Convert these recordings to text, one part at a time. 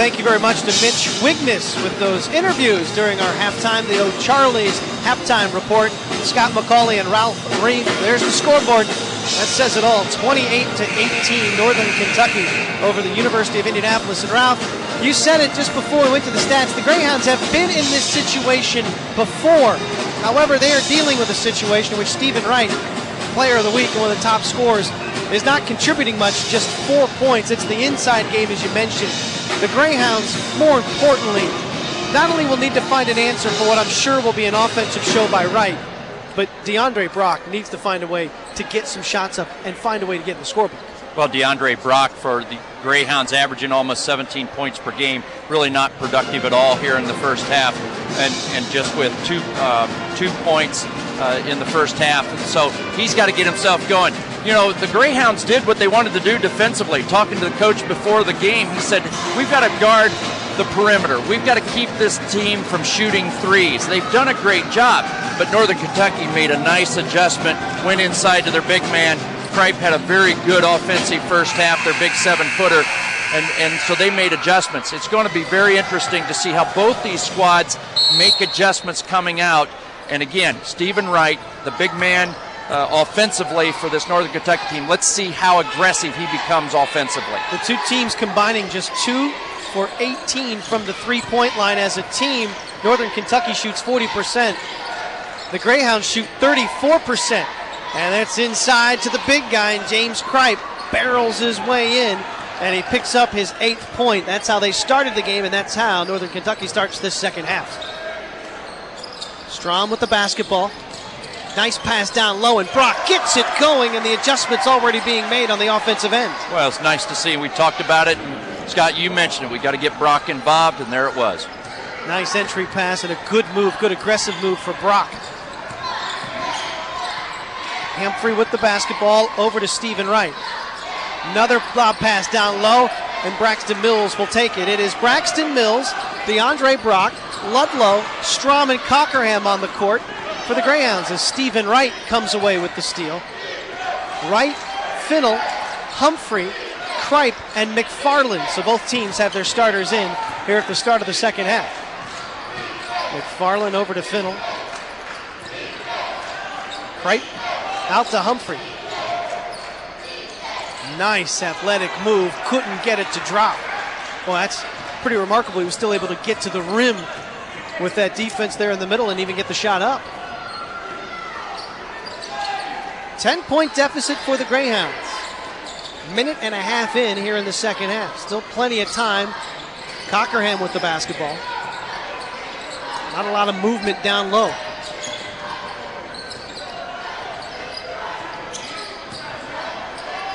thank you very much to Mitch Wigness with those interviews during our halftime, the O'Charlie's halftime report. Scott McCauley and Ralph Reed. There's the scoreboard. That says it all. 28-18, Northern Kentucky over the University of Indianapolis. And Ralph, you said it just before we went to the stats. The Greyhounds have been in this situation before. However, they are dealing with a situation in which Stephen Wright, player of the week and one of the top scorers, is not contributing much, just 4 points. It's the inside game, as you mentioned. The Greyhounds, more importantly, not only will need to find an answer for what I'm sure will be an offensive show by Wright, but DeAndre Brock needs to find a way to get some shots up and find a way to get in the scorebook. Well, DeAndre Brock for the Greyhounds averaging almost 17 points per game, really not productive at all here in the first half, and just with two points in the first half. So he's got to get himself going. You know, the Greyhounds did what they wanted to do defensively. Talking to the coach before the game, he said, we've got to guard the perimeter. We've got to keep this team from shooting threes. They've done a great job, but Northern Kentucky made a nice adjustment, went inside to their big man. Kripe had a very good offensive first half, their big 7-footer, and so they made adjustments. It's going to be very interesting to see how both these squads make adjustments coming out. And again, Stephen Wright, the big man offensively for this Northern Kentucky team. Let's see how aggressive he becomes offensively. The two teams combining just 2 for 18 from the three-point line as a team. Northern Kentucky shoots 40%. The Greyhounds shoot 34%. And that's inside to the big guy, and James Kripe barrels his way in, and he picks up his 8th point. That's how they started the game, and that's how Northern Kentucky starts this second half. Strom with the basketball. Nice pass down low, and Brock gets it going, and the adjustment's already being made on the offensive end. Well, it's nice to see. We talked about it, and Scott, you mentioned it. We got to get Brock involved, and there it was. Nice entry pass and a good move, good aggressive move for Brock. Humphrey with the basketball over to Stephen Wright. Another lob pass down low, and Braxton Mills will take it. It is Braxton Mills, DeAndre Brock, Ludlow, Strom, and Cockerham on the court for the Greyhounds as Stephen Wright comes away with the steal. Wright, Finnell, Humphrey, Kripe, and McFarland. So both teams have their starters in here at the start of the second half. McFarland over to Finnell. Kripe out to Humphrey. Nice athletic move. Couldn't get it to drop. Well, that's pretty remarkable. He was still able to get to the rim with that defense there in the middle and even get the shot up. 10-point deficit for the Greyhounds. Minute and a half in here in the second half. Still plenty of time. Cockerham with the basketball. Not a lot of movement down low.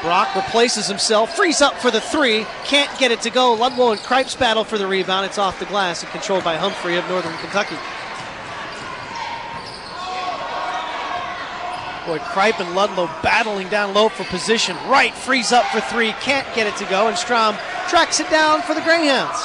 Brock replaces himself, frees up for the three, can't get it to go. Ludlow and Kripe's battle for the rebound. It's off the glass and controlled by Humphrey of Northern Kentucky. Boy, Kripe and Ludlow battling down low for position. Wright frees up for three, can't get it to go, and Strom tracks it down for the Greyhounds.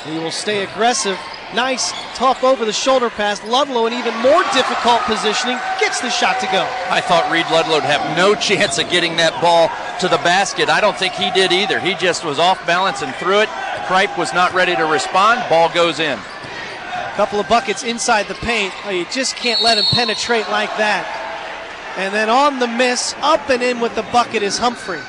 He will stay aggressive. Nice, tough over-the-shoulder pass. Ludlow in even more difficult positioning. Gets the shot to go. I thought Reed Ludlow would have no chance of getting that ball to the basket. I don't think he did either. He just was off balance and threw it. Kripe was not ready to respond. Ball goes in. A couple of buckets inside the paint. Oh, you just can't let him penetrate like that. And then on the miss, up and in with the bucket is Humphrey.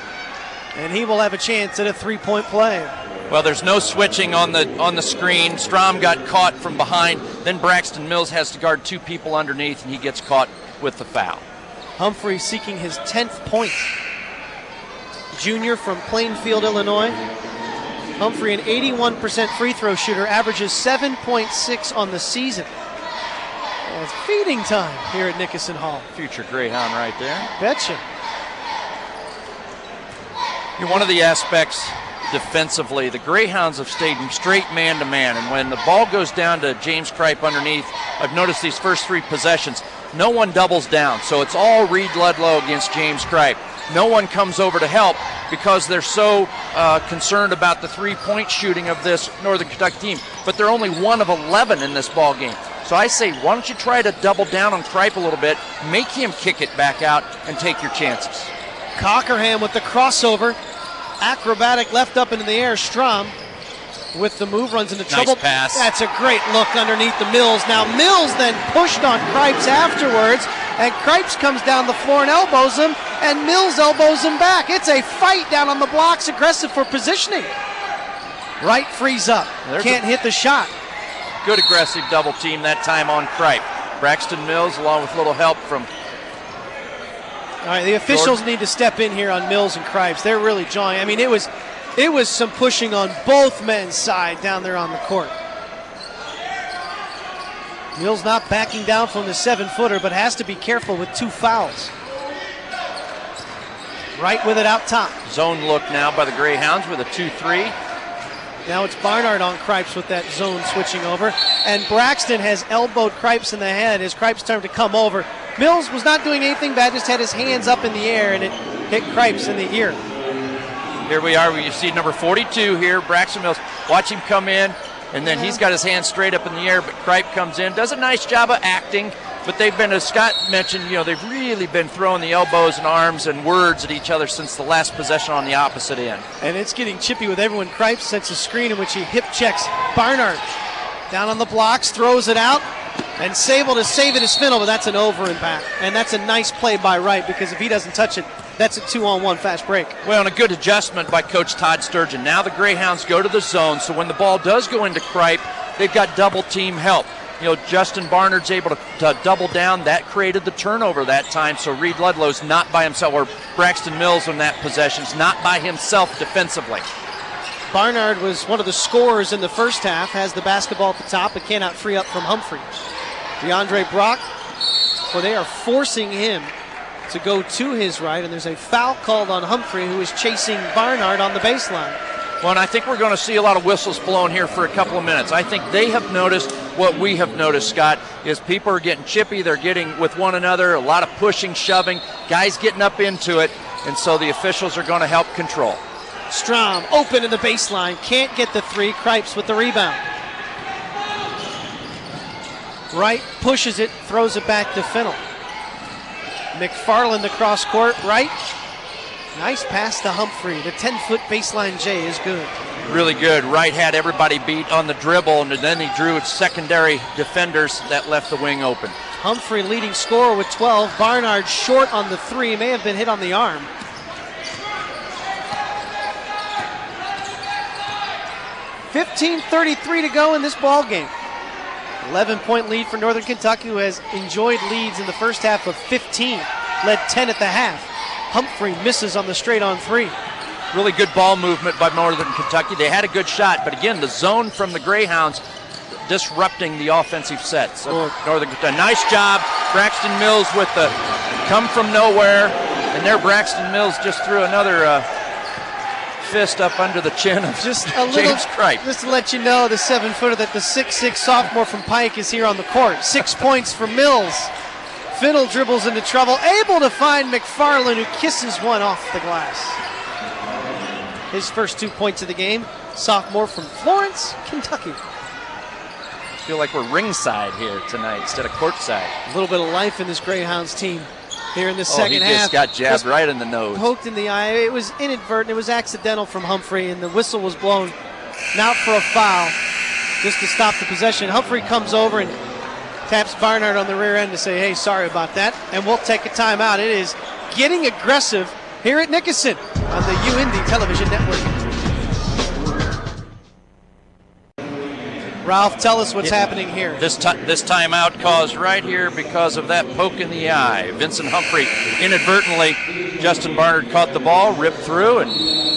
And he will have a chance at a three-point play. Well, there's no switching on the screen. Strom got caught from behind. Then Braxton Mills has to guard two people underneath, and he gets caught with the foul. Humphrey seeking his 10th point. Junior from Plainfield, Illinois. Humphrey, an 81% free throw shooter, averages 7.6 on the season. Well, it's feeding time here at Nickerson Hall. Future Greyhound right there. Betcha. One of the aspects defensively, the Greyhounds have stayed straight man-to-man, and when the ball goes down to James Kripe underneath, I've noticed these first three possessions, no one doubles down, so it's all Reed Ludlow against James Kripe. No one comes over to help because they're so concerned about the three-point shooting of this Northern Kentucky team, but they're only 1 of 11 in this ball game. So I say, why don't you try to double down on Kripe a little bit, make him kick it back out, and take your chances. Cockerham with the crossover. acrobatic left up into the air. Strom with the move runs into trouble. Nice pass. That's a great look underneath the Mills. Now Mills then pushed on Cripes afterwards, and Cripes comes down the floor and elbows him, and Mills elbows him back. It's a fight down on the blocks, aggressive for positioning. Wright frees up. Can't hit the shot. Good aggressive double team that time on Kripe. Braxton Mills along with a little help from... All right, the officials need to step in here on Mills and Cripes. They're really jawing. I mean, it was some pushing on both men's side down there on the court. Mills not backing down from the 7-footer, but has to be careful with 2 fouls. Wright with it out top. Zone look now by the Greyhounds with a 2-3. Now it's Barnard on Cripes with that zone switching over. And Braxton has elbowed Cripes in the head as Cripes turned to come over. Mills was not doing anything bad, just had his hands up in the air, and it hit Cripes in the ear. Here we are. You see number 42 here, Braxton Mills. Watch him come in, and then he's got his hands straight up in the air, but Kripe comes in, does a nice job of acting, but they've been, as Scott mentioned, they've really been throwing the elbows and arms and words at each other since the last possession on the opposite end. And it's getting chippy with everyone. Kripe sets a screen in which he hip checks Barnard. Down on the blocks, throws it out, and Sable to save it is Finnell, but that's an over impact. And that's a nice play by Wright, because if he doesn't touch it, that's a 2-on-1 fast break. Well, and a good adjustment by Coach Todd Sturgeon. Now the Greyhounds go to the zone, so when the ball does go into Kripe, they've got double team help. Justin Barnard's able to double down. That created the turnover that time, so Reed Ludlow's not by himself, or Braxton Mills on that possession's not by himself defensively. Barnard was one of the scorers in the first half, has the basketball at the top, but cannot free up from Humphrey. DeAndre Brock, they are forcing him to go to his right, and there's a foul called on Humphrey, who is chasing Barnard on the baseline. Well, and I think we're going to see a lot of whistles blown here for a couple of minutes. I think they have noticed what we have noticed, Scott, is people are getting chippy. They're getting with one another, a lot of pushing, shoving, guys getting up into it, and so the officials are going to help control. Strom open in the baseline, can't get the 3. Cripes with the rebound. Wright pushes it, throws it back to Finnell. McFarland the cross court, Wright. Nice pass to Humphrey. The 10-foot baseline J is good. Really good. Wright had everybody beat on the dribble, and then he drew its secondary defenders that left the wing open. Humphrey leading scorer with 12. Barnard short on the 3. May have been hit on the arm. .33 to go in this ball game. 11-point lead for Northern Kentucky, who has enjoyed leads in the first half of 15. Led 10 at the half. Humphrey misses on the straight-on 3. Really good ball movement by Northern Kentucky. They had a good shot, but again, the zone from the Greyhounds disrupting the offensive sets. So Northern Kentucky, nice job. Braxton Mills with the come from nowhere, and there Braxton Mills just threw another fist up under the chin of James Kripe. Just to let you know, the 7-footer, that the 6'6 sophomore from Pike is here on the court. 6 points for Mills. Finnell dribbles into trouble, able to find McFarland, who kisses one off the glass. His first 2 points of the game, sophomore from Florence, Kentucky. I feel like we're ringside here tonight instead of courtside. A little bit of life in this Greyhounds team here in the second half. He just got jabbed right in the nose. Poked in the eye. It was inadvertent. It was accidental from Humphrey, and the whistle was blown not for a foul, just to stop the possession. Humphrey comes over and taps Barnard on the rear end to say, hey, sorry about that, and we'll take a timeout. It is getting aggressive here at Nickerson on the UIndy Television Network. Ralph, tell us what's happening here. This timeout caused right here because of that poke in the eye. Vincent Humphrey inadvertently, Justin Barnard caught the ball, ripped through, and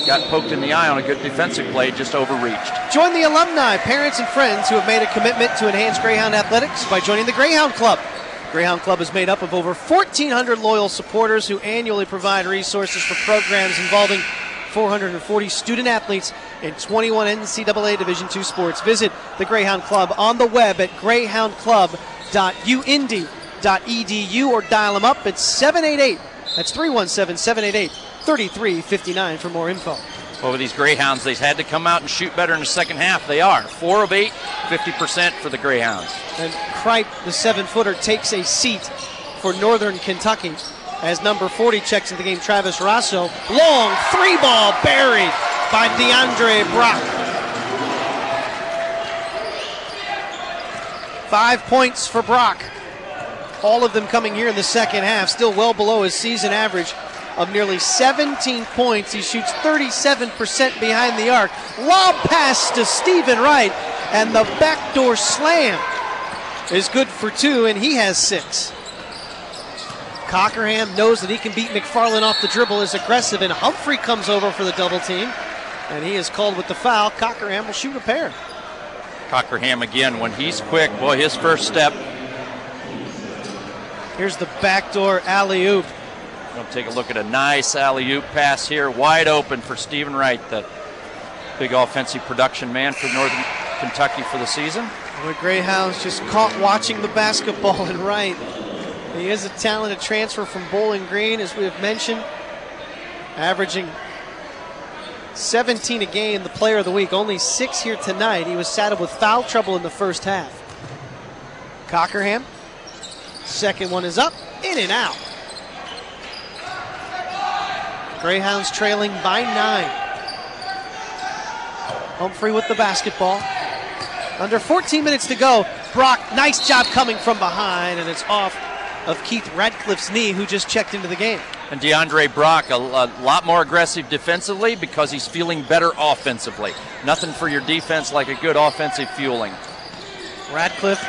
got poked in the eye on a good defensive play, just overreached. Join the alumni, parents, and friends who have made a commitment to enhance Greyhound athletics by joining the Greyhound Club. Greyhound Club is made up of over 1,400 loyal supporters who annually provide resources for programs involving 440 student athletes in 21 NCAA Division II sports. Visit the Greyhound Club on the web at greyhoundclub.uindy.edu or dial them up at 788. That's 317-788-3359 for more info. Over these Greyhounds, they've had to come out and shoot better in the second half. They are 4 of 8, 50% for the Greyhounds. And Kripe, the 7-footer, takes a seat for Northern Kentucky. as number 40 checks into the game, Travis Rosso. Long 3-ball buried by DeAndre Brock. 5 points for Brock. All of them coming here in the second half, still well below his season average of nearly 17 points. He shoots 37% behind the arc. Lob pass to Stephen Wright, and the backdoor slam is good for 2, and he has 6. Cockerham knows that he can beat McFarland off the dribble, is aggressive, and Humphrey comes over for the double team, and he is called with the foul. Cockerham will shoot a pair. Cockerham again, when he's quick, boy, his first step. Here's the backdoor alley-oop. We'll take a look at a nice alley-oop pass here, wide open for Stephen Wright, the big offensive production man for Northern Kentucky for the season. The Greyhounds just caught watching the basketball, and Wright, he is a talented transfer from Bowling Green, as we have mentioned, averaging 17 a game, the player of the week. Only 6 here tonight. He was saddled with foul trouble in the first half. Cockerham, second one is up, in and out. Greyhounds trailing by 9. Humphrey with the basketball. Under 14 minutes to go. Brock, nice job coming from behind, and it's off of Keith Radcliffe's knee, who just checked into the game. And DeAndre Brock, a lot more aggressive defensively because he's feeling better offensively. Nothing for your defense like a good offensive fueling. Radcliffe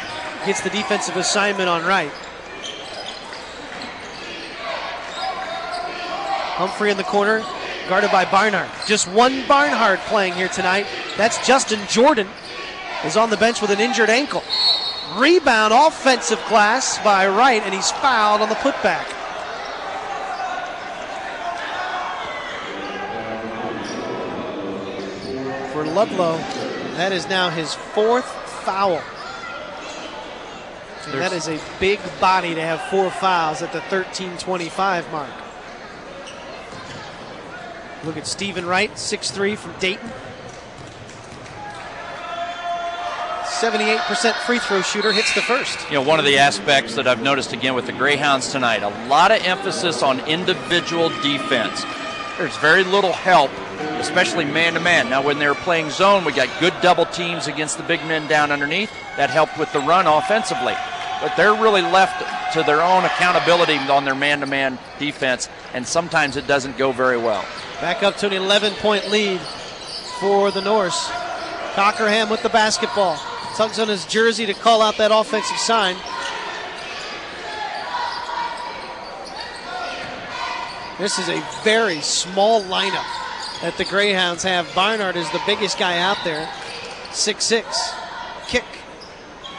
gets the defensive assignment on Wright. Humphrey in the corner, guarded by Barnhart. Just one Barnhart playing here tonight. That's Justin Jordan, is on the bench with an injured ankle. Rebound, offensive glass by Wright, and he's fouled on the putback. For Ludlow, that is now his 4th foul. And that is a big body to have 4 fouls at the 13:25 mark. Look at Stephen Wright, 6'3" from Dayton. 78% free throw shooter, hits the first. You know, one of the aspects that I've noticed again with the Greyhounds tonight, a lot of emphasis on individual defense. There's very little help, especially man-to-man. Now, when they're playing zone, we got good double teams against the big men down underneath. That helped with the run offensively. But they're really left to their own accountability on their man-to-man defense, and sometimes it doesn't go very well. Back up to an 11-point lead for the Norse. Cockerham with the basketball. Tugs on his jersey to call out that offensive sign. This is a very small lineup that the Greyhounds have. Barnhart is the biggest guy out there, 6'6". Kick.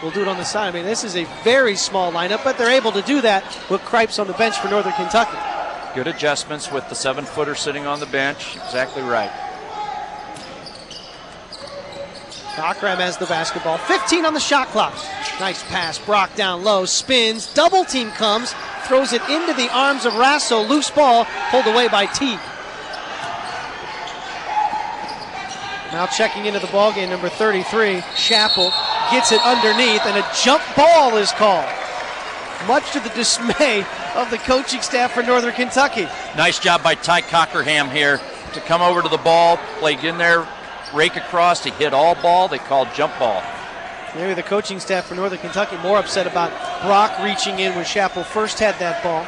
We'll do it on the side. I mean, this is a very small lineup, but they're able to do that with Cripes on the bench for Northern Kentucky. Good adjustments with the 7-footer sitting on the bench. Exactly right. Cockerham has the basketball. 15 on the shot clock. Nice pass. Brock down low. Spins. Double team comes. Throws it into the arms of Rasso. Loose ball. Pulled away by Teague. Now checking into the ballgame, number 33, Chappell, gets it underneath, and a jump ball is called. Much to the dismay of the coaching staff for Northern Kentucky. Nice job by Ty Cockerham here to come over to the ball, play in there, rake across, he hit all ball, they called jump ball. Maybe the coaching staff for Northern Kentucky more upset about Brock reaching in when Chappell first had that ball.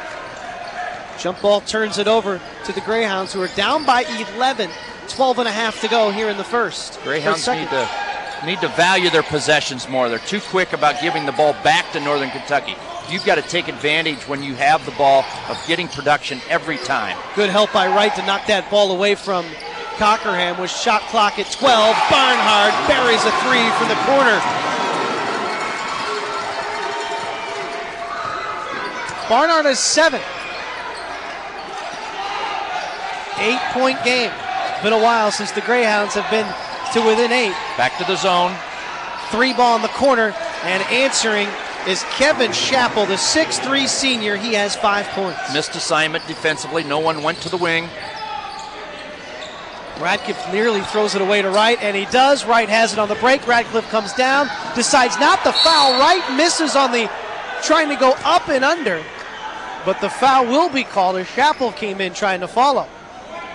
Jump ball turns it over to the Greyhounds, who are down by 11. 12 and a half to go here in the first. Greyhounds need to value their possessions more. They're too quick about giving the ball back to Northern Kentucky. You've got to take advantage when you have the ball of getting production every time. Good help by Wright to knock that ball away from Cockerham with shot clock at 12. Barnhart buries a 3 from the corner. Barnhart has 7. 8-point game. It's been a while since the Greyhounds have been to within 8. Back to the zone. 3 ball in the corner, and answering is Kevin Chappell, the 6'3" senior. He has 5 points. Missed assignment defensively. No one went to the wing. Radcliffe nearly throws it away to Wright, and he does. Wright has it on the break. Radcliffe comes down, decides not to foul. Wright misses on the trying to go up and under. But the foul will be called as Chappell came in trying to follow.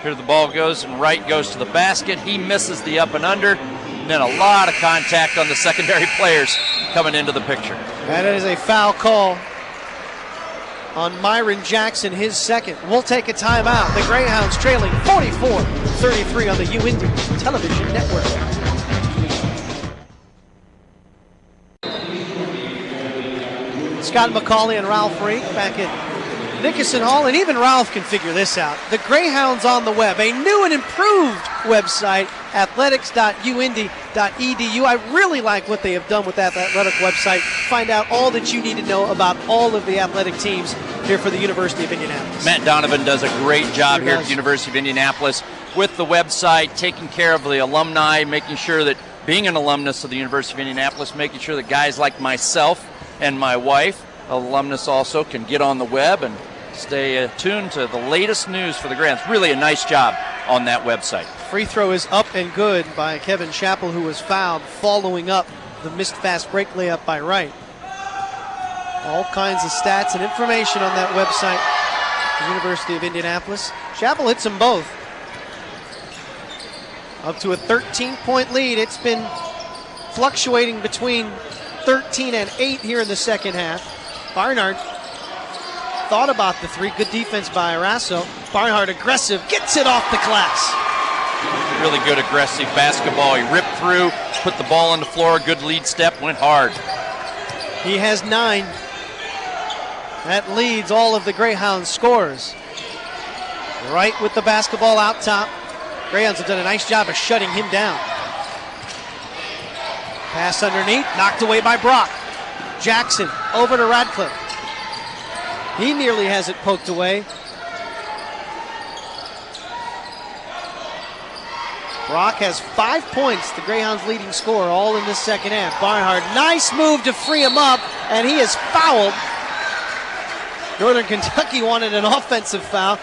Here the ball goes, and Wright goes to the basket. He misses the up and under. And then a lot of contact on the secondary players coming into the picture. That is a foul call on Myron Jackson, his second. We'll take a timeout. The Greyhounds trailing 44-33 on the UIndy television network. Scott McCauley and Ralph Reek back at Nickerson Hall, and even Ralph can figure this out. The Greyhounds on the web, a new and improved website, athletics.uindy.edu. I really like what they have done with that athletic website. Find out all that you need to know about all of the athletic teams here for the University of Indianapolis. Matt Donovan does a great job here at the University of Indianapolis with the website, taking care of the alumni, making sure that being an alumnus of the University of Indianapolis, making sure that guys like myself and my wife, alumnus also, can get on the web and stay attuned to the latest news for the Greyhounds. Really a nice job on that website. Free throw is up and good by Kevin Chappell, who was fouled following up the missed fast break layup by Wright. All kinds of stats and information on that website, the University of Indianapolis. Chappell hits them both. Up to a 13-point lead. It's been fluctuating between 13 and 8 here in the second half. Barnard thought about the three. Good defense by Arasso. Barnard aggressive, gets it off the glass. Really good aggressive basketball. He ripped through, put the ball on the floor, good lead step, went hard. He has 9. That leads all of the Greyhounds scores. Right with the basketball out top. Greyhounds have done a nice job of shutting him down. Pass underneath, knocked away by Brock. Jackson over to Radcliffe. He nearly has it poked away. Brock has 5 points, the Greyhounds' leading scorer, all in this second half. Barnhart, nice move to free him up, and he is fouled. Northern Kentucky wanted an offensive foul.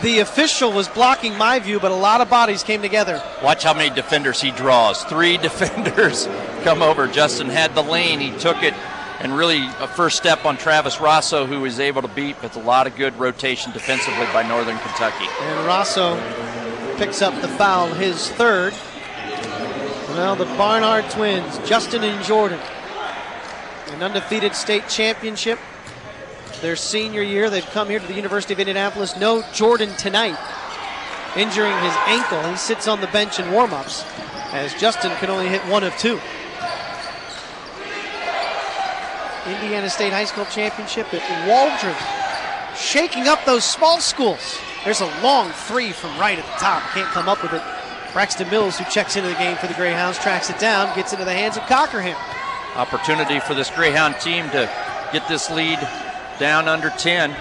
The official was blocking my view, but a lot of bodies came together. Watch how many defenders he draws. 3 defenders come over. Justin had the lane. He took it, and really a first step on Travis Rosso, who was able to beat with a lot of good rotation defensively by Northern Kentucky. And Rosso picks up the foul, his third. Well, the Barnard twins, Justin and Jordan, an undefeated state championship. Their senior year, they've come here to the University of Indianapolis. No Jordan tonight, injuring his ankle. He sits on the bench in warm-ups, as Justin can only hit 1 of 2. Indiana State High School Championship at Waldron, shaking up those small schools. There's a long 3 from right at the top. Can't come up with it. Braxton Mills, who checks into the game for the Greyhounds, tracks it down, gets into the hands of Cockerham. Opportunity for this Greyhound team to get this lead down under 10.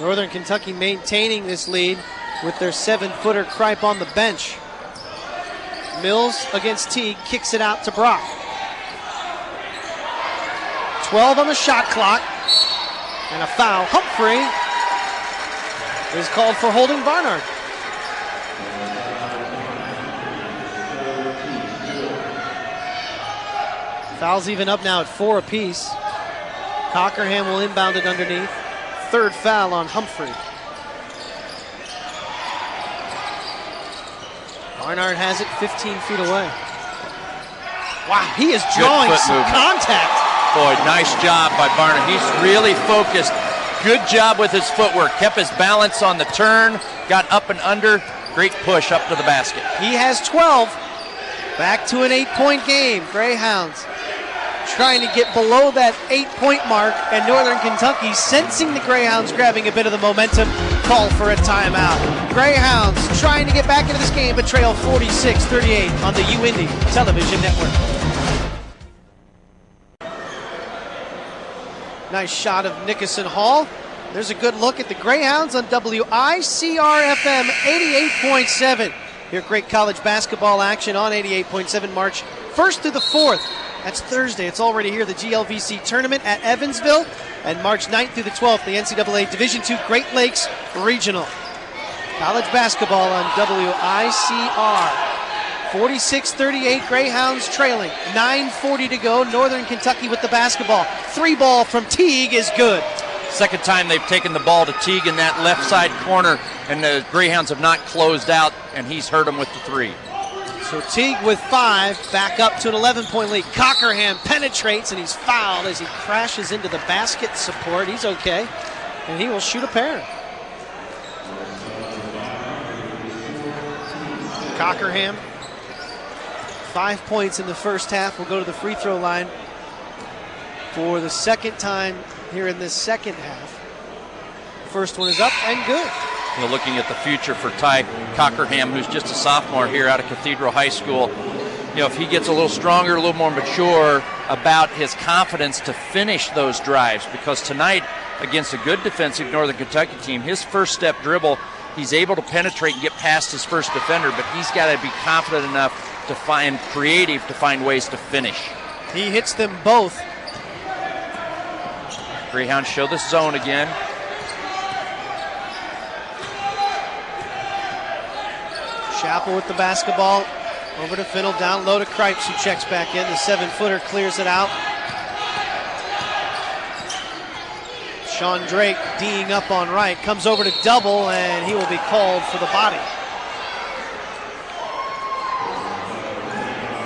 Northern Kentucky maintaining this lead with their 7-footer Kripe on the bench. Mills against Teague, kicks it out to Brock. 12 on the shot clock, and a foul. Humphrey is called for holding Barnard. Fouls even up now at 4 apiece. Cockerham will inbound it underneath. 3rd foul on Humphrey. Barnard has it 15 feet away. Wow, he is drawing some contact. Boy, nice job by Barnard. He's really focused. Good job with his footwork. Kept his balance on the turn. Got up and under. Great push up to the basket. He has 12. Back to an 8-point game. Greyhounds trying to get below that 8-point mark, and Northern Kentucky, sensing the Greyhounds grabbing a bit of the momentum, call for a timeout. Greyhounds trying to get back into this game, but trail 46-38 on the UIndy television network. Nice shot of Nickerson Hall. There's a good look at the Greyhounds on WICR-FM 88.7. Here, great college basketball action on 88.7, March 1st through the 4th. That's Thursday. It's already here, the GLVC tournament at Evansville. And March 9th through the 12th, the NCAA Division II Great Lakes Regional. College basketball on WICR. 46-38, Greyhounds trailing. 9:40 to go. Northern Kentucky with the basketball. 3 ball from Teague is good. Second time they've taken the ball to Teague in that left side corner, and the Greyhounds have not closed out, and he's hurt them with the 3. So Teague with 5, back up to an 11-point lead. Cockerham penetrates, and he's fouled as he crashes into the basket support. He's okay, and he will shoot a pair. Cockerham, 5 points in the first half, will go to the free throw line for the second time here in this second half. First one is up and good. You know, looking at the future for Ty Cockerham, who's just a sophomore here out of Cathedral High School, you know, if he gets a little stronger, a little more mature about his confidence to finish those drives, because tonight against a good defensive Northern Kentucky team, his first step dribble, he's able to penetrate and get past his first defender, but he's got to be confident enough to find creative to find ways to finish. He hits them both. Greyhounds show the zone again. Chappell with the basketball. Over to Finnell, down low to Cripes, who checks back in. The 7-footer clears it out. Sean Drake D'ing up on right. Comes over to double, and he will be called for the body.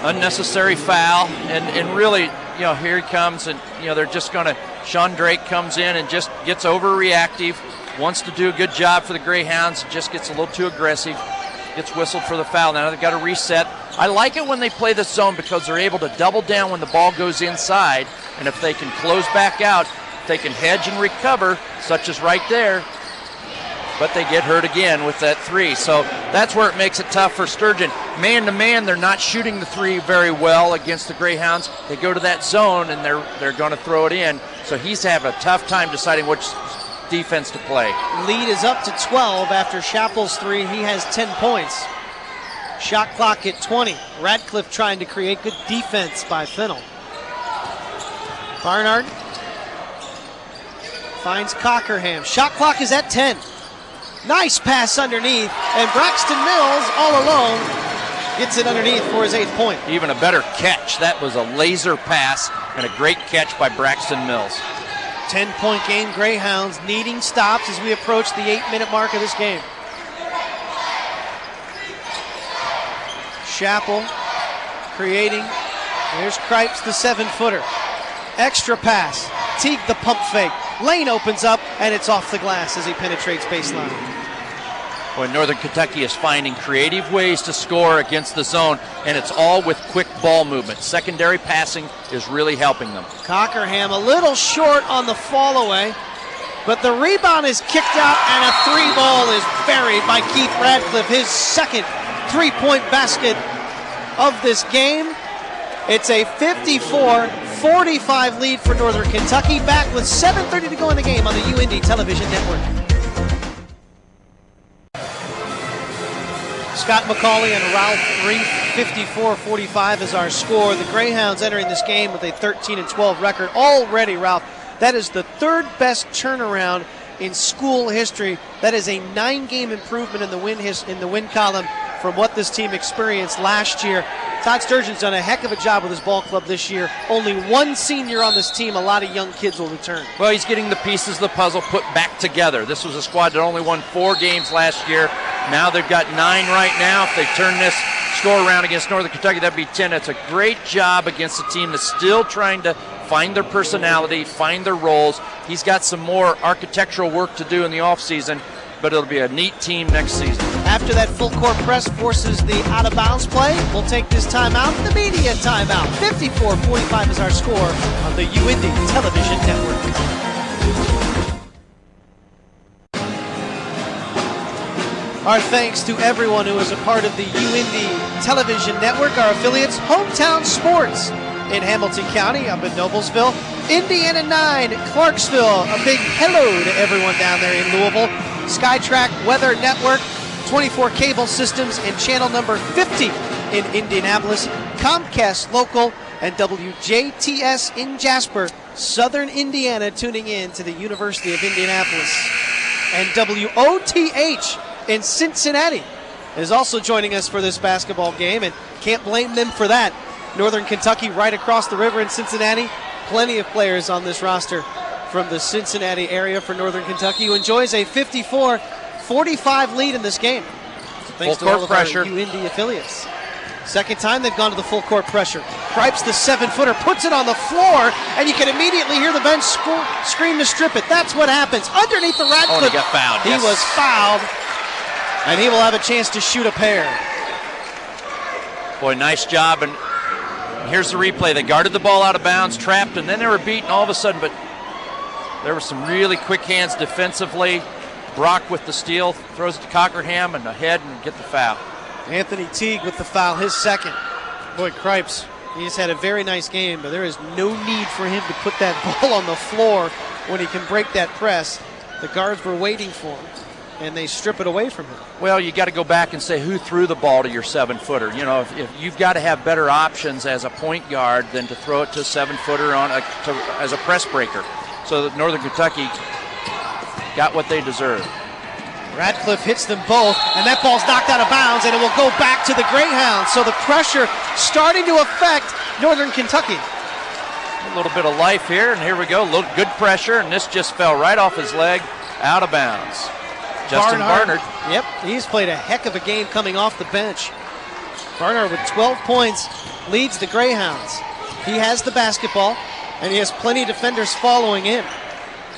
Unnecessary foul, and really, you know, here he comes, and, you know, they're just going to, Sean Drake comes in and just gets overreactive, wants to do a good job for the Greyhounds, just gets a little too aggressive, gets whistled for the foul. Now they've got to reset. I like it when they play the zone because they're able to double down when the ball goes inside, and if they can close back out, they can hedge and recover, such as right there, but they get hurt again with that 3. So that's where it makes it tough for Sturgeon. Man to man, they're not shooting the 3 very well against the Greyhounds. They go to that zone and they're going to throw it in. So he's having a tough time deciding which defense to play. Lead is up to 12 after Chappell's 3. He has 10 points. Shot clock at 20. Radcliffe trying to create good defense by Finnell. Barnard finds Cockerham. Shot clock is at 10. Nice pass underneath, and Braxton Mills all alone gets it underneath for his 8th point. Even a better catch. That was a laser pass and a great catch by Braxton Mills. 10-point game. Greyhounds needing stops as we approach the 8-minute mark of this game. Chappell creating. There's Cripes, the 7-footer. Extra pass. Teague the pump fake. Lane opens up, and it's off the glass as he penetrates baseline. Boy, Northern Kentucky is finding creative ways to score against the zone, and it's all with quick ball movement. Secondary passing is really helping them. Cockerham a little short on the fall away, but the rebound is kicked out, and a 3-ball is buried by Keith Radcliffe, his second 3-point basket of this game. It's a 54-45 lead for Northern Kentucky. Back with 7:30 to go in the game on the UIndy Television Network. Scott McCauley and Ralph Reef, 54-45 is our score. The Greyhounds entering this game with a 13-12 record. Already, Ralph, that is the 3rd best turnaround in school history. That is a 9-game improvement in the win column from what this team experienced last year. Todd Sturgeon's done a heck of a job with his ball club this year. Only one senior on this team. A lot of young kids will return. Well, he's getting the pieces of the puzzle put back together. This was a squad that only won 4 games last year. Now they've got 9 right now. If they turn this score around against Northern Kentucky, that'd be 10. That's a great job against a team that's still trying to find their personality, find their roles. He's got some more architectural work to do in the offseason, but it'll be a neat team next season. After that full court press forces the out-of-bounds play, we'll take this timeout, the media timeout. 54-45 is our score on the UIndy Television Network. Our thanks to everyone who is a part of the UIndy Television Network, our affiliates, Hometown Sports in Hamilton County, up in Noblesville, Indiana 9, Clarksville. A big hello to everyone down there in Louisville. SkyTrack Weather Network, 24 cable systems, and channel number 50 in Indianapolis, Comcast Local, and WJTS in Jasper, Southern Indiana, tuning in to the University of Indianapolis. And WOTH in Cincinnati is also joining us for this basketball game, and can't blame them for that. Northern Kentucky right across the river in Cincinnati. Plenty of players on this roster from the Cincinnati area for Northern Kentucky, who enjoys a 54-45 lead in this game. Thanks to all of our UIndy affiliates. Second time they've gone to the full court pressure. Cripes the 7-footer, puts it on the floor, and you can immediately hear the bench scream to strip it. That's what happens. Underneath the Radcliffe. Oh, and he got fouled. He was fouled, and he will have a chance to shoot a pair. Boy, nice job. And here's the replay. They guarded the ball out of bounds, trapped, and then they were beaten all of a sudden. But there were some really quick hands defensively. Brock with the steal, throws it to Cockerham and ahead and get the foul. Anthony Teague with the foul, his second. Boy, Cripes, he just had a very nice game, but there is no need for him to put that ball on the floor when he can break that press. The guards were waiting for him, and they strip it away from him. Well, you got to go back and say who threw the ball to your 7-footer. You know, if you've got to have better options as a point guard than to throw it to a 7-footer as a press breaker. So that Northern Kentucky got what they deserved. Radcliffe hits them both, and that ball's knocked out of bounds, and it will go back to the Greyhounds. So the pressure starting to affect Northern Kentucky. A little bit of life here, and here we go. Good pressure, and this just fell right off his leg, out of bounds. Justin Barnard. Yep, he's played a heck of a game coming off the bench. Barnard with 12 points leads the Greyhounds. He has the basketball, and he has plenty of defenders following him.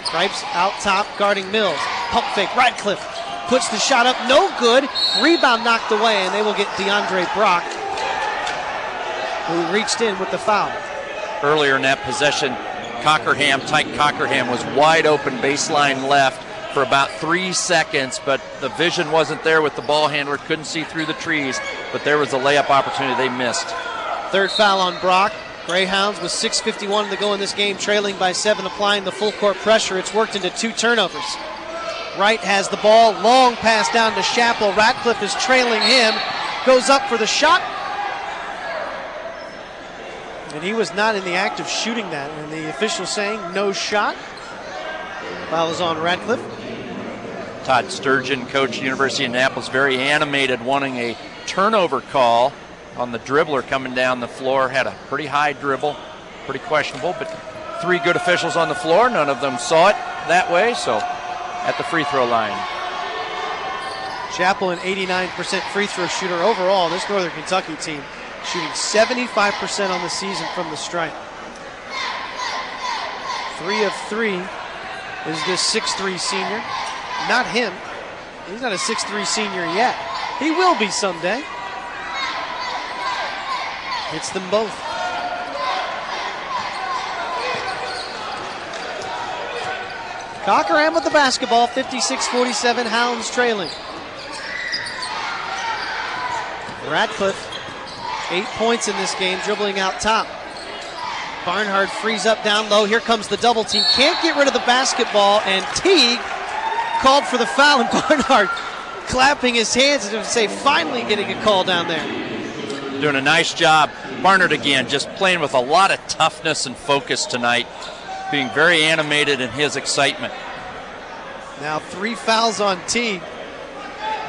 Cripes out top guarding Mills. Pump fake, Radcliffe puts the shot up, no good. Rebound knocked away, and they will get DeAndre Brock, who reached in with the foul. Earlier in that possession, Tyke Cockerham was wide open baseline left for about 3 seconds, but the vision wasn't there with the ball handler, couldn't see through the trees, but there was a layup opportunity they missed. Third foul on Brock. Greyhounds with 6:51 to go in this game, trailing by 7, applying the full court pressure. It's worked into 2 turnovers. Wright has the ball, long pass down to Chappell. Radcliffe is trailing him, goes up for the shot, and he was not in the act of shooting that, and the official saying no shot. Foul is on Radcliffe. Todd Sturgeon, coach University of Annapolis, very animated, wanting a turnover call on the dribbler coming down the floor. Had a pretty high dribble, pretty questionable, but 3 good officials on the floor. None of them saw it that way, so at the free throw line. Chappell, an 89% free throw shooter overall. This Northern Kentucky team shooting 75% on the season from the stripe. 3 of 3 is this 6'3 senior. Not him. He's not a 6'3 senior yet. He will be someday. Hits them both. Cockerham with the basketball, 56-47, Hounds trailing. Radcliffe, 8 points in this game, dribbling out top. Barnhart frees up down low. Here comes the double team. Can't get rid of the basketball, and Teague called for the foul, and Barnhart clapping his hands as if to say, finally getting a call down there. Doing a nice job. Barnard again, just playing with a lot of toughness and focus tonight, being very animated in his excitement. Now 3 fouls on Teague.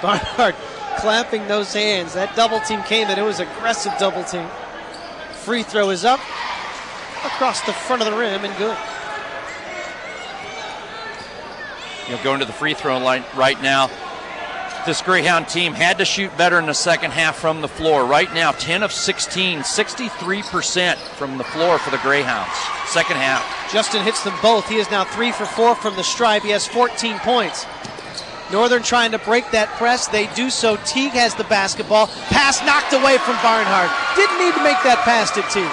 Barnard clapping those hands. That double team came in. It was aggressive double team. Free throw is up across the front of the rim and good. Going to the free throw line right now. This Greyhound team had to shoot better in the second half from the floor. Right now, 10 of 16, 63% from the floor for the Greyhounds. Second half. Justin hits them both. He is now 3 for 4 from the stripe. He has 14 points. Northern trying to break that press. They do so. Teague has the basketball. Pass knocked away from Barnhart. Didn't need to make that pass to Teague.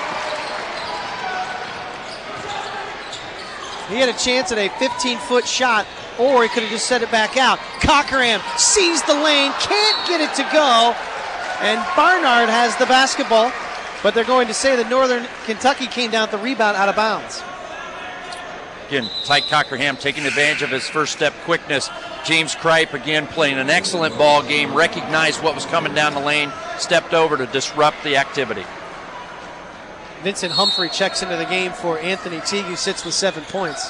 He had a chance at a 15-foot shot, or he could have just set it back out. Cockerham sees the lane, can't get it to go, and Barnard has the basketball, but they're going to say that Northern Kentucky came down with the rebound out of bounds. Again, Tyke Cockerham taking advantage of his first step quickness. James Kripe again playing an excellent ball game, recognized what was coming down the lane, stepped over to disrupt the activity. Vincent Humphrey checks into the game for Anthony Teague, who sits with 7 points.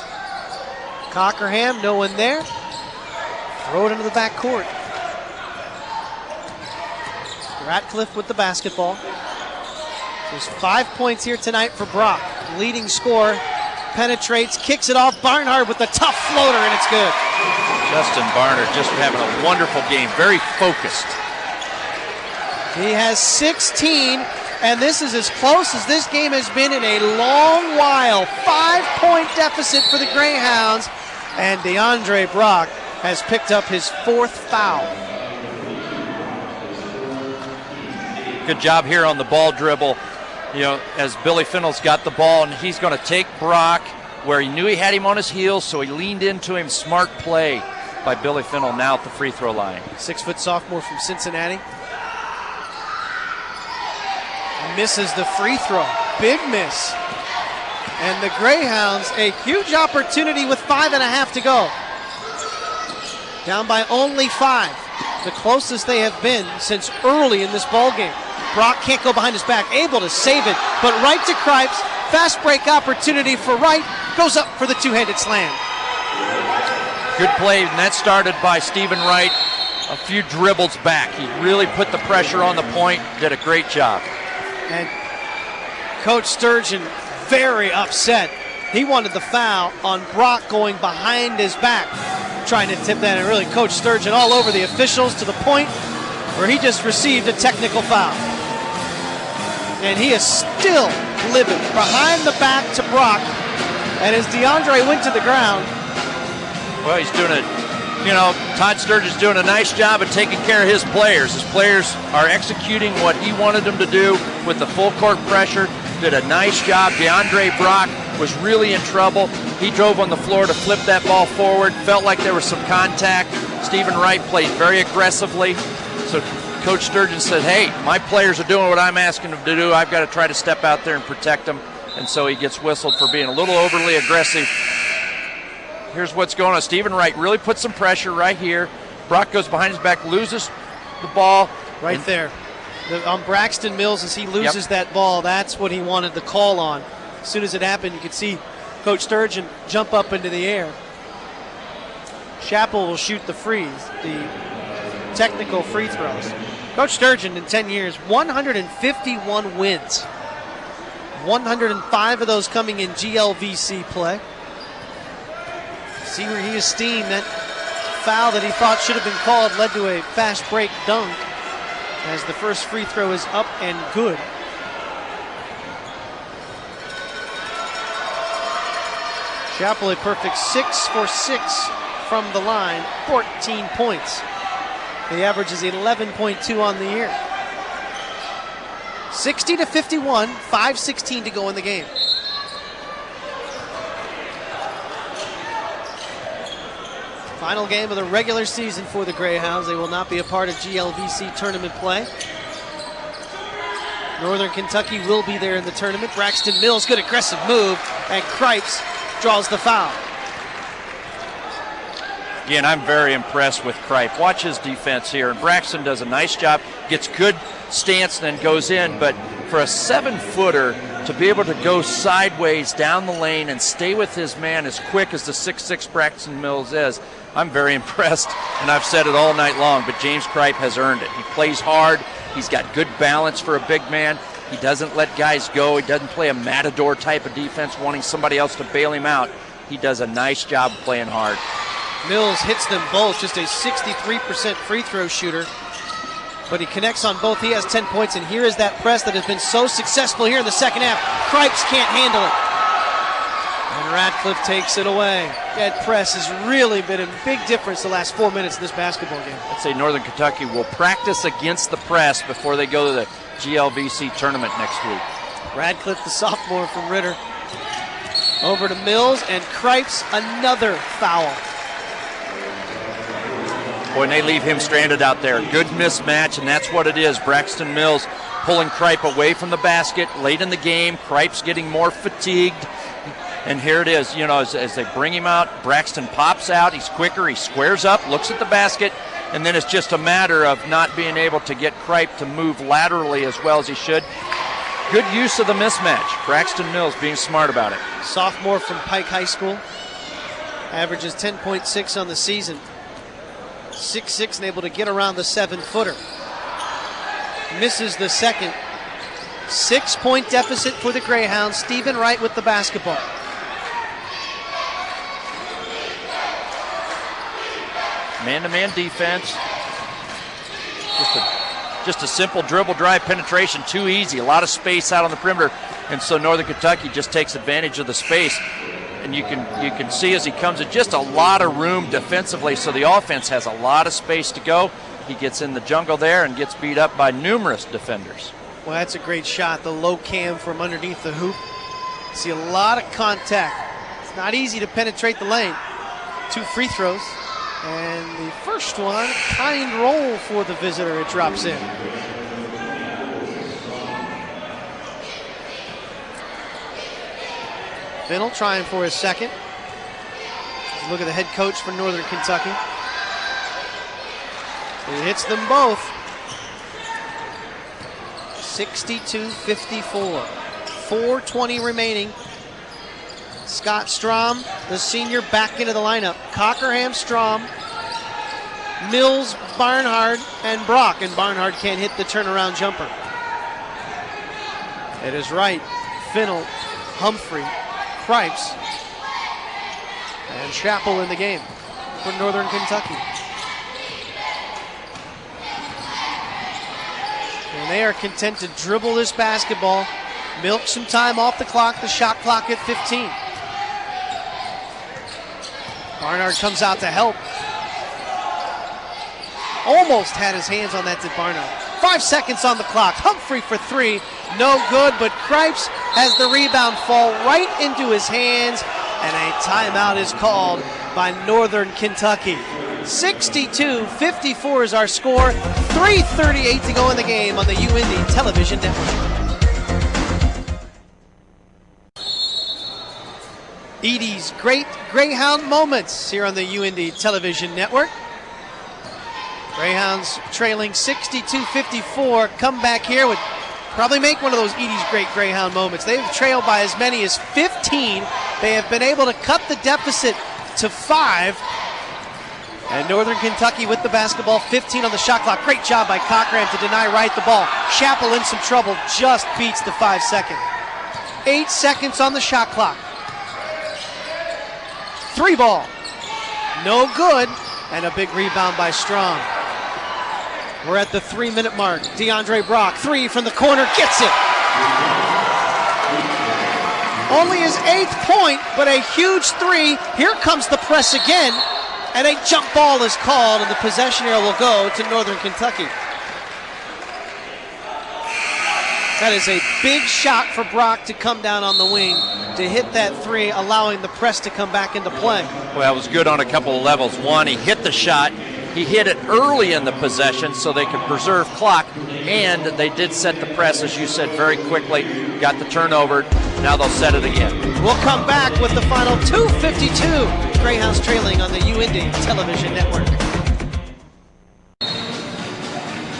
Cockerham, no one there. Throw it into the back court. Radcliffe with the basketball. There's 5 points here tonight for Brock. Leading scorer penetrates, kicks it off. Barnhart with a tough floater, and it's good. Justin Barnhart just having a wonderful game, very focused. He has 16, and this is as close as this game has been in a long while. 5-point deficit for the Greyhounds, and DeAndre Brock has picked up his 4th foul. Good job here on the ball dribble. You know, as Billy Fennell's got the ball, and he's going to take Brock where he knew he had him on his heels, so he leaned into him. Smart play by Billy Fennell now at the free throw line. 6-foot sophomore from Cincinnati. Misses the free throw. Big miss. And the Greyhounds, a huge opportunity with 5.5 to go. Down by only 5. The closest they have been since early in this ball game. Brock can't go behind his back, able to save it, but right to Cripes. Fast break opportunity for Wright. Goes up for the two-handed slam. Good play, and that started by Stephen Wright. A few dribbles back. He really put the pressure on the point, did a great job. And Coach Sturgeon very upset. He wanted the foul on Brock going behind his back, trying to tip that, and really Coach Sturgeon all over the officials to the point where he just received a technical foul. And he is still living behind the back to Brock. And as DeAndre went to the ground. Well, he's doing it. You know, Todd Sturgeon's doing a nice job of taking care of his players. His players are executing what he wanted them to do with the full court pressure. Did a nice job. DeAndre Brock was really in trouble. He drove on the floor to flip that ball forward. Felt like there was some contact. Stephen Wright played very aggressively. So Coach Sturgeon said, hey, my players are doing what I'm asking them to do. I've got to try to step out there and protect them. And so he gets whistled for being a little overly aggressive. Here's what's going on. Stephen Wright really put some pressure right here. Brock goes behind his back, loses the ball. Right there. On Braxton Mills, as he loses that ball, that's what he wanted the call on. As soon as it happened, you could see Coach Sturgeon jump up into the air. Chappell will shoot the technical free throws. Coach Sturgeon in 10 years, 151 wins. 105 of those coming in GLVC play. See where he esteemed that foul that he thought should have been called led to a fast break dunk, as the first free throw is up and good. Chappell a perfect 6 for 6 from the line, 14 points. The average is 11.2 on the year. 60-51, 5:16 to go in the game. Final game of the regular season for the Greyhounds. They will not be a part of GLVC tournament play. Northern Kentucky will be there in the tournament. Braxton Mills, good aggressive move, and Cripes draws the foul. Again, I'm very impressed with Kripe. Watch his defense here, and Braxton does a nice job, gets good stance, then goes in, but for a 7-footer to be able to go sideways down the lane and stay with his man as quick as the 6'6" Braxton Mills is, I'm very impressed, and I've said it all night long, but James Kripe has earned it. He plays hard. He's got good balance for a big man. He doesn't let guys go. He doesn't play a matador type of defense, wanting somebody else to bail him out. He does a nice job playing hard. Mills hits them both, just a 63% free throw shooter, but he connects on both. He has 10 points, and here is that press that has been so successful here in the second half. Cripes can't handle it, and Radcliffe takes it away. That press has really been a big difference the last 4 minutes of this basketball game. I'd say Northern Kentucky will practice against the press before they go to the GLVC tournament next week. Radcliffe, the sophomore from Ritter, over to Mills, and Cripes another foul. Boy, and they leave him stranded out there. Good mismatch, and that's what it is. Braxton Mills pulling Kripe away from the basket late in the game. Kripe's getting more fatigued. And here it is, you know, as they bring him out, Braxton pops out. He's quicker. He squares up, looks at the basket, and then it's just a matter of not being able to get Kripe to move laterally as well as he should. Good use of the mismatch. Braxton Mills being smart about it. Sophomore from Pike High School. Averages 10.6 on the season. 6'6" and able to get around the 7-footer. Misses the second. 6-point deficit for the Greyhounds. Stephen Wright with the basketball. Man-to-man defense. Just a simple dribble drive penetration, too easy. A lot of space out on the perimeter, and so Northern Kentucky just takes advantage of the space. And you can see as he comes in, just a lot of room defensively, so the offense has a lot of space to go. He gets in the jungle there and gets beat up by numerous defenders. Well, that's a great shot, the low cam from underneath the hoop. See a lot of contact. It's not easy to penetrate the lane. 2 free throws. And the first one, kind roll for the visitor. It drops in. Finnell trying for his second. Let's look at the head coach for Northern Kentucky. He hits them both. 62-54. 4:20 remaining. Scott Strom, the senior, back into the lineup. Cockerham, Strom, Mills, Barnhard, and Brock. And Barnhard can't hit the turnaround jumper. It is Wright, Finnell, Humphrey, Cripes, and Chappell in the game for Northern Kentucky. And they are content to dribble this basketball, milk some time off the clock, the shot clock at 15. Barnhard comes out to help. Almost had his hands on that, did Barnhard. 5 seconds on the clock. Humphrey for 3. No good, but Cripes has the rebound fall right into his hands, and a timeout is called by Northern Kentucky. 62-54 is our score. 3:38 to go in the game on the UIndy television network. Edie's great Greyhound moments here on the UIndy television network. Greyhounds trailing 62-54. Come back here would probably make one of those Edie's great Greyhound moments. They've trailed by as many as 15. They have been able to cut the deficit to 5. And Northern Kentucky with the basketball, 15 on the shot clock. Great job by Cockerham to deny Wright the ball. Chappell in some trouble, just beats the 5 second. 8 seconds on the shot clock. 3 ball, no good, and a big rebound by Strong. We're at the 3-minute mark. DeAndre Brock, 3 from the corner, gets it. Only his 8th point, but a huge 3. Here comes the press again, and a jump ball is called, and the possession here will go to Northern Kentucky. That is a big shot for Brock to come down on the wing to hit that 3, allowing the press to come back into play. Well, it was good on a couple of levels. One, he hit the shot. He hit it early in the possession so they could preserve clock, and they did set the press, as you said, very quickly. Got the turnover. Now they'll set it again. We'll come back with the final 2:52. Greyhounds trailing on the UIndy television network.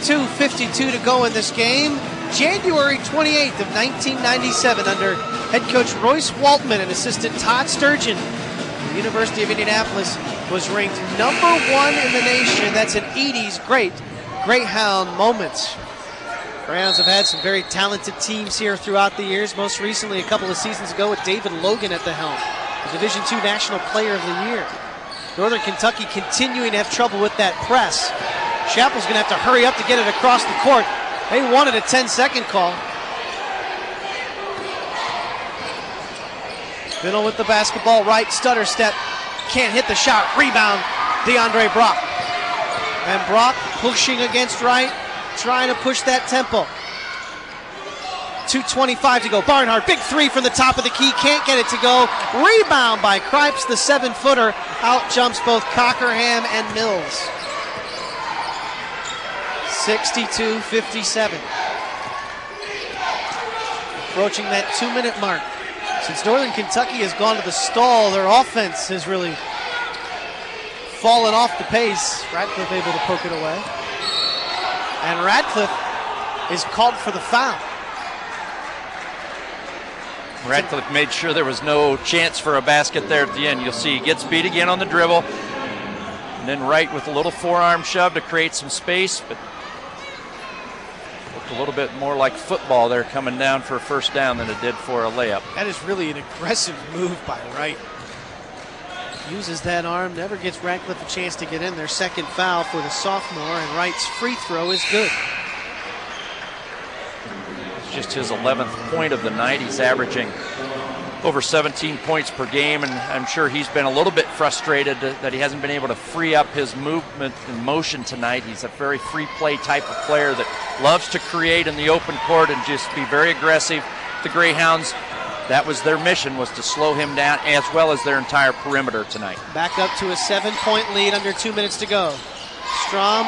2:52 to go in this game. January 28th of 1997, under head coach Royce Waltman and assistant Todd Sturgeon, the University of Indianapolis was ranked #1 in the nation. That's an Edie's great Greyhound moments. Greyhounds have had some very talented teams here throughout the years, most recently a couple of seasons ago with David Logan at the helm, the Division II National Player of the Year. Northern Kentucky continuing to have trouble with that press. Chappell's going to have to hurry up to get it across the court. They wanted a 10-second call. Finnell with the basketball, right, stutter step. Can't hit the shot. Rebound, DeAndre Brock. And Brock pushing against Wright, trying to push that tempo. 2:25 to go. Barnhard, big 3 from the top of the key. Can't get it to go. Rebound by Cripes, the 7-footer. Out jumps both Cockerham and Mills. 62-57. Approaching that 2-minute mark. Since Northern Kentucky has gone to the stall, their offense has really fallen off the pace. Radcliffe able to poke it away. And Radcliffe is called for the foul. Radcliffe made sure there was no chance for a basket there at the end. You'll see he gets beat again on the dribble. And then Wright with a little forearm shove to create some space, but looked a little bit more like football there coming down for a first down than it did for a layup. That is really an aggressive move by Wright. Uses that arm, never gets Radcliffe a chance to get in there. Second foul for the sophomore, and Wright's free throw is good. It's just his 11th point of the night. He's averaging over 17 points per game, and I'm sure he's been a little bit frustrated that he hasn't been able to free up his movement and motion tonight. He's a very free play type of player that loves to create in the open court and just be very aggressive. The Greyhounds, that was their mission, was to slow him down, as well as their entire perimeter tonight. Back up to a 7-point lead, under 2 minutes to go. Strom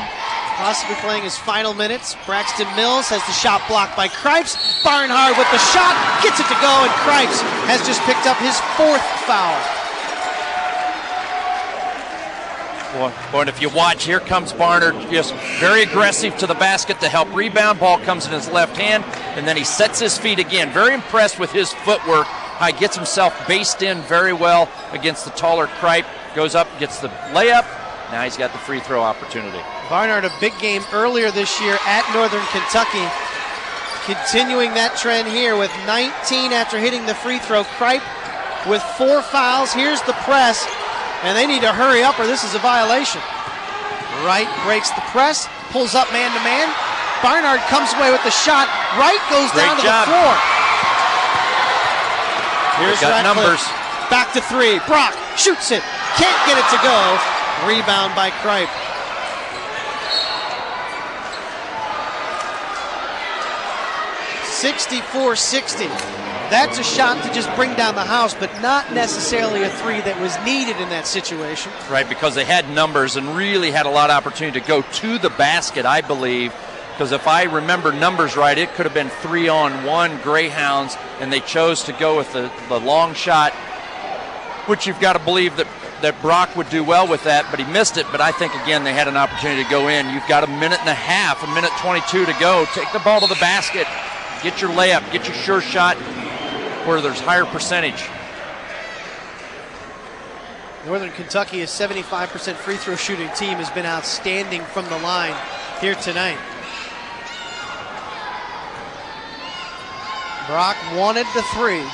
possibly playing his final minutes. Braxton Mills has the shot blocked by Cripes. Barnhart with the shot, gets it to go, and Cripes has just picked up his 4th foul. Boy, and if you watch, here comes Barnard, just very aggressive to the basket to help rebound. Ball comes in his left hand, and then he sets his feet again. Very impressed with his footwork. How he gets himself based in very well against the taller Kripe. Goes up, gets the layup. Now he's got the free throw opportunity. Barnard, a big game earlier this year at Northern Kentucky. Continuing that trend here with 19 after hitting the free throw. Kripe with 4 fouls. Here's the press, and they need to hurry up or this is a violation. Wright breaks the press, pulls up man-to-man. Barnard comes away with the shot. Wright goes down to the floor. Here's Radcliffe. Numbers. Back to 3. Brock shoots it. Can't get it to go. Rebound by Kripe. (64-60). That's a shot to just bring down the house, but not necessarily a 3 that was needed in that situation. Right, because they had numbers and really had a lot of opportunity to go to the basket, I believe. Because if I remember numbers right, it could have been 3-on-1 Greyhounds, and they chose to go with the long shot, which you've got to believe that Brock would do well with that, but he missed it. But I think, again, they had an opportunity to go in. You've got a minute and a half, 1:22 to go. Take the ball to the basket. Get your layup. Get your sure shot where there's higher percentage. Northern Kentucky, a 75% free throw shooting team, has been outstanding from the line here tonight. Brock wanted the 3.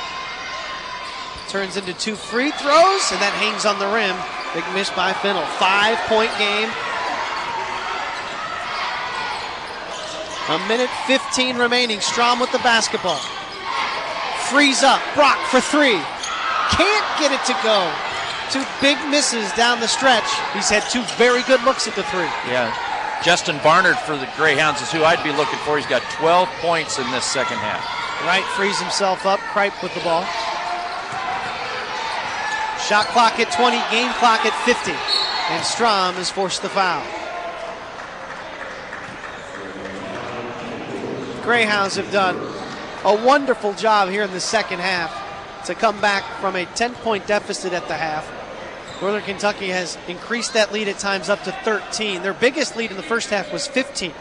Turns into 2 free throws, and that hangs on the rim. Big miss by Fennell. 5-point game. 1:15 remaining. Strom with the basketball. Frees up. Brock for 3. Can't get it to go. 2 big misses down the stretch. He's had 2 very good looks at the 3. Yeah. Justin Barnard for the Greyhounds is who I'd be looking for. He's got 12 points in this second half. Wright frees himself up. Kripe with the ball. Shot clock at 20, game clock at 50. And Strom has forced the foul. Greyhounds have done a wonderful job here in the second half to come back from a 10-point deficit at the half. Northern Kentucky has increased that lead at times up to 13. Their biggest lead in the first half was 15.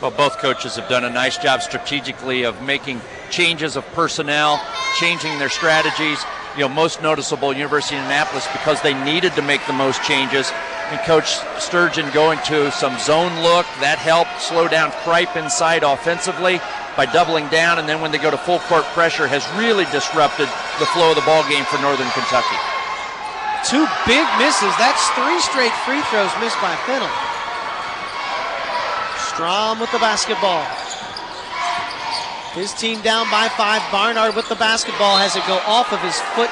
Well, both coaches have done a nice job strategically of making changes of personnel, changing their strategies. Most noticeable, University of Indianapolis, because they needed to make the most changes. And Coach Sturgeon going to some zone look. That helped slow down Kripe inside offensively by doubling down. And then when they go to full court pressure, has really disrupted the flow of the ball game for Northern Kentucky. 2 big misses. That's 3 straight free throws missed by Fennell. Strom with the basketball. His team down by 5. Barnard with the basketball has it go off of his foot,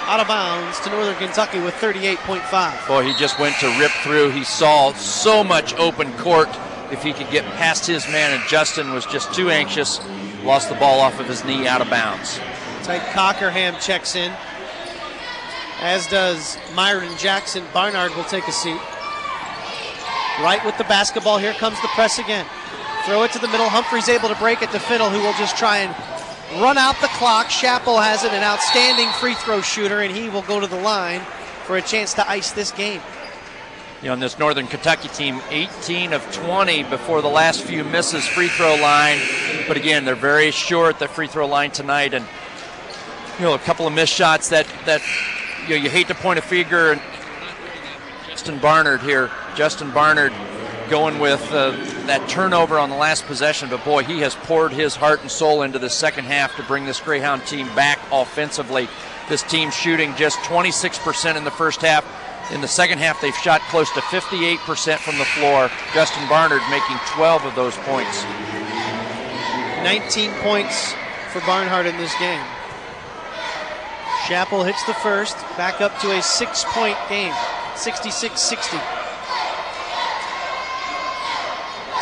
out of bounds to Northern Kentucky with 38.5. Boy, he just went to rip through. He saw so much open court if he could get past his man, and Justin was just too anxious. Lost the ball off of his knee, out of bounds. Tyke Cockerham checks in, as does Myron Jackson. Barnard will take a seat. Wright with the basketball. Here comes the press again. Throw it to the middle. Humphrey's able to break it to Fennell, who will just try and run out the clock. Chappell has it, an outstanding free throw shooter, and he will go to the line for a chance to ice this game. In this Northern Kentucky team, 18 of 20 before the last few misses free throw line. But again, they're very short at the free throw line tonight, and a couple of missed shots that you hate to point a finger. And Justin Barnard here. Justin Barnard going with that turnover on the last possession, but boy, he has poured his heart and soul into the second half to bring this Greyhound team back offensively. This team shooting just 26% in the first half. In the second half, they've shot close to 58% from the floor. Justin Barnard making 12 of those points. 19 points for Barnhart in this game. Chappell hits the first, back up to a 6-point game, 66-60.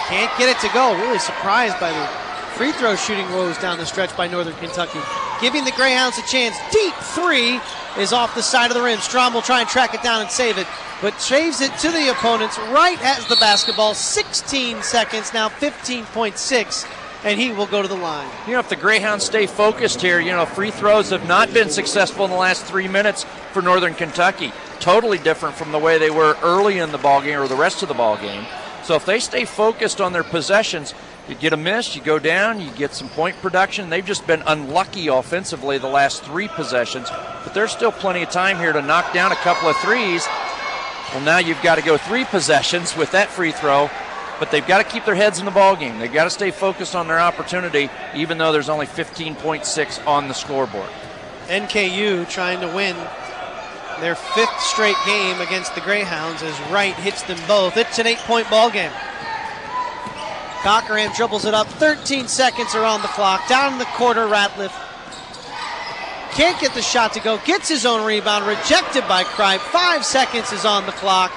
Can't get it to go. Really surprised by the free throw shooting woes down the stretch by Northern Kentucky. Giving the Greyhounds a chance. Deep three is off the side of the rim. Strom will try and track it down and save it, but saves it to the opponents right as the basketball. 16 seconds, now 15.6. And he will go to the line. You know, if the Greyhounds stay focused here, you know, free throws have not been successful in the last 3 minutes for Northern Kentucky. Totally different from the way they were early in the ballgame or the rest of the ballgame. So if they stay focused on their possessions, you get a miss, you go down, you get some point production. They've just been unlucky offensively the last 3 possessions, but there's still plenty of time here to knock down a couple of threes. Well, now you've got to go 3 possessions with that free throw. But they've got to keep their heads in the ballgame. They've got to stay focused on their opportunity, even though there's only 15.6 on the scoreboard. NKU trying to win their 5th straight game against the Greyhounds as Wright hits them both. It's an 8-point ball game. Cockerham dribbles it up. 13 seconds are on the clock. Down in the quarter, Ratliff can't get the shot to go. Gets his own rebound. Rejected by Kripe. 5 seconds is on the clock.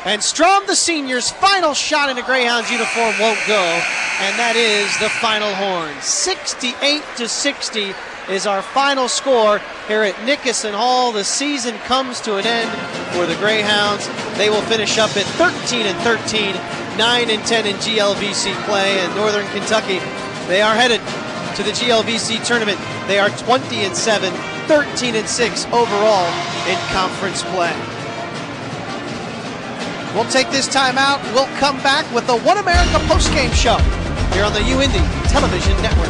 And Strom, the senior's final shot in a Greyhounds uniform won't go, and that is the final horn. 68-60 is our final score here at Nickerson Hall. The season comes to an end for the Greyhounds. They will finish up at 13-13, 9-10 in GLVC play, and Northern Kentucky, they are headed to the GLVC tournament. They are 20-7, 13-6 overall in conference play. We'll take this time out. We'll come back with the One America postgame show here on the UIndy Television Network.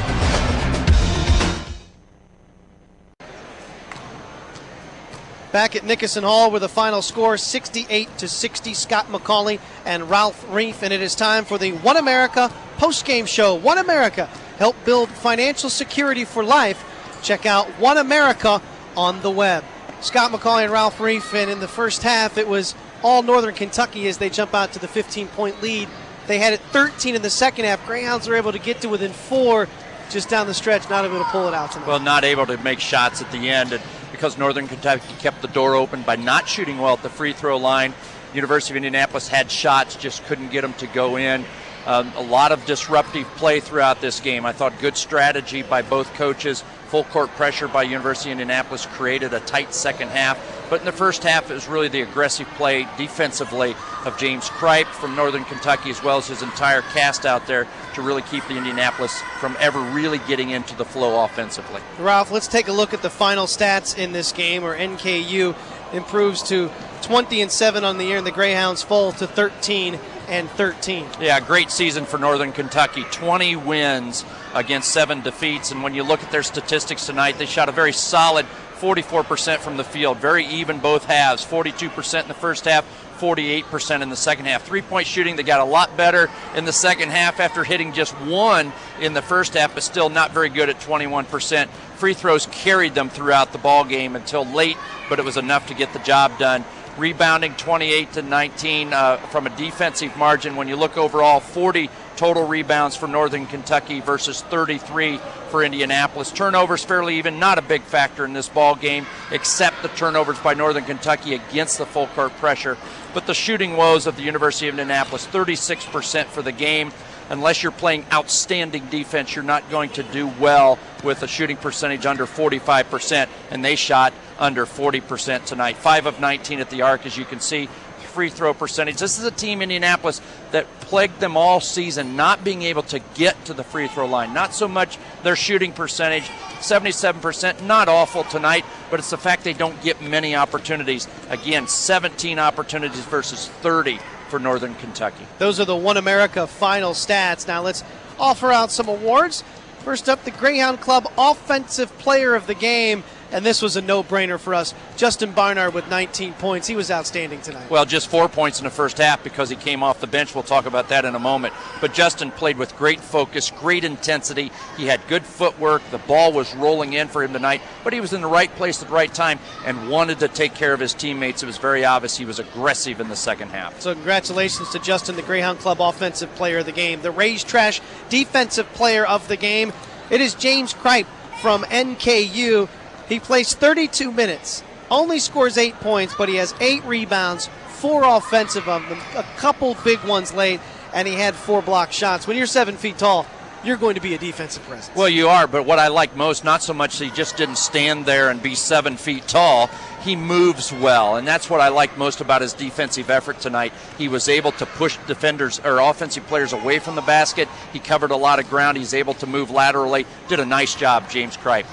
Back at Nickerson Hall with the final score 68-60. Scott McCauley and Ralph Reef, and it is time for the One America postgame show. One America, help build financial security for life. Check out One America on the web. Scott McCauley and Ralph Reef, and in the first half it was all Northern Kentucky as they jump out to the 15-point lead. They had it 13 in the second half. Greyhounds were able to get to within 4 just down the stretch, not able to pull it out tonight. Well, not able to make shots at the end, and because Northern Kentucky kept the door open by not shooting well at the free throw line. University of Indianapolis had shots, just couldn't get them to go in. A lot of disruptive play throughout this game. I thought good strategy by both coaches. Full court pressure by University of Indianapolis created a tight second half. But in the first half, it was really the aggressive play defensively of James Kripe from Northern Kentucky, as well as his entire cast out there to really keep the Indianapolis from ever really getting into the flow offensively. Ralph, let's take a look at the final stats in this game, where NKU improves to 20-7 on the year, and the Greyhounds fall to 13-13. Yeah, great season for Northern Kentucky. 20 wins against 7 defeats, and when you look at their statistics tonight, they shot a very solid 44% from the field. Very even both halves. 42% in the first half, 48% in the second half. Three-point shooting, they got a lot better in the second half after hitting just 1 in the first half, but still not very good at 21%. Free throws carried them throughout the ball game until late, but it was enough to get the job done. Rebounding 28-19 from a defensive margin. When you look overall, 40 total rebounds for Northern Kentucky versus 33 for Indianapolis. Turnovers fairly even, not a big factor in this ball game, except the turnovers by Northern Kentucky against the full court pressure. But the shooting woes of the University of Indianapolis, 36% for the game. Unless you're playing outstanding defense, you're not going to do well with a shooting percentage under 45%, and they shot under 40% tonight. 5 of 19 at the arc, as you can see. Free throw percentage. This is a team, Indianapolis, that plagued them all season, not being able to get to the free throw line. Not so much their shooting percentage, 77%, not awful tonight, but it's the fact they don't get many opportunities. Again, 17 opportunities versus 30 for Northern Kentucky. Those are the One America final stats. Now let's offer out some awards. First up, the Greyhound Club Offensive Player of the Game. and this was a no-brainer for us. Justin Barnard with 19 points. He was outstanding tonight. Well, just 4 points in the first half because he came off the bench. We'll talk about that in a moment. But Justin played with great focus, great intensity. He had good footwork. The ball was rolling in for him tonight, but he was in the right place at the right time and wanted to take care of his teammates. It was very obvious he was aggressive in the second half. So congratulations to Justin, the Greyhound Club Offensive Player of the Game. The Raise Trash Defensive Player of the Game, it is James Kripe from NKU. He plays 32 minutes, only scores 8 points, but he has 8 rebounds, 4 offensive of them, a couple big ones late, and he had 4 blocked shots. When you're 7 feet tall, you're going to be a defensive presence. Well, you are, but what I like most, not so much that he just didn't stand there and be 7 feet tall. He moves well, and that's what I like most about his defensive effort tonight. He was able to push defenders or offensive players away from the basket. He covered a lot of ground. He's able to move laterally. Did a nice job, James Kripe.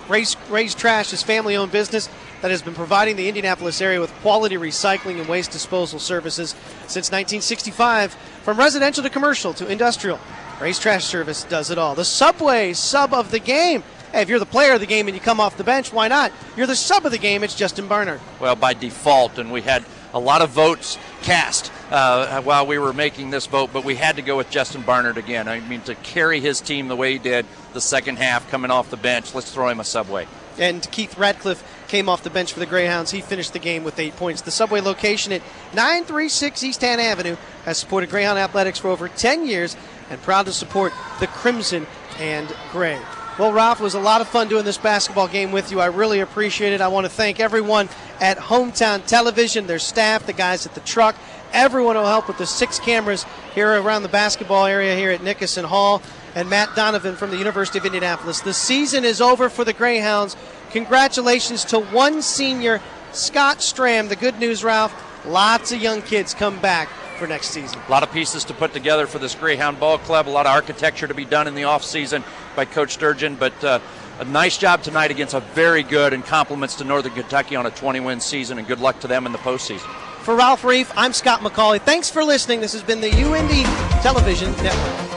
Raise Trash is family-owned business that has been providing the Indianapolis area with quality recycling and waste disposal services since 1965. From residential to commercial to industrial, Raise Trash Service does it all. The Subway sub of the game. Hey, if you're the player of the game and you come off the bench, why not? You're the sub of the game. It's Justin Barnard. Well, by default, and we had a lot of votes cast while we were making this vote, but we had to go with Justin Barnard again. I mean, to carry his team the way he did the second half coming off the bench, let's throw him a Subway. And Keith Radcliffe came off the bench for the Greyhounds. He finished the game with 8 points. The Subway location at 936 East 10th Avenue has supported Greyhound athletics for over 10 years and proud to support the Crimson and Gray. Well, Ralph, it was a lot of fun doing this basketball game with you. I really appreciate it. I want to thank everyone at Hometown Television, their staff, the guys at the truck, everyone who helped with the 6 cameras here around the basketball area here at Nickerson Hall, and Matt Donovan from the University of Indianapolis. The season is over for the Greyhounds. Congratulations to one senior, Scott Stram. The good news, Ralph, lots of young kids come back for next season. A lot of pieces to put together for this Greyhound Ball Club, a lot of architecture to be done in the offseason by Coach Sturgeon, but a nice job tonight against a very good, and compliments to Northern Kentucky on a 20-win season, and good luck to them in the postseason. For Ralph Reef, I'm Scott McCauley. Thanks for listening. This has been the UIndy Television Network.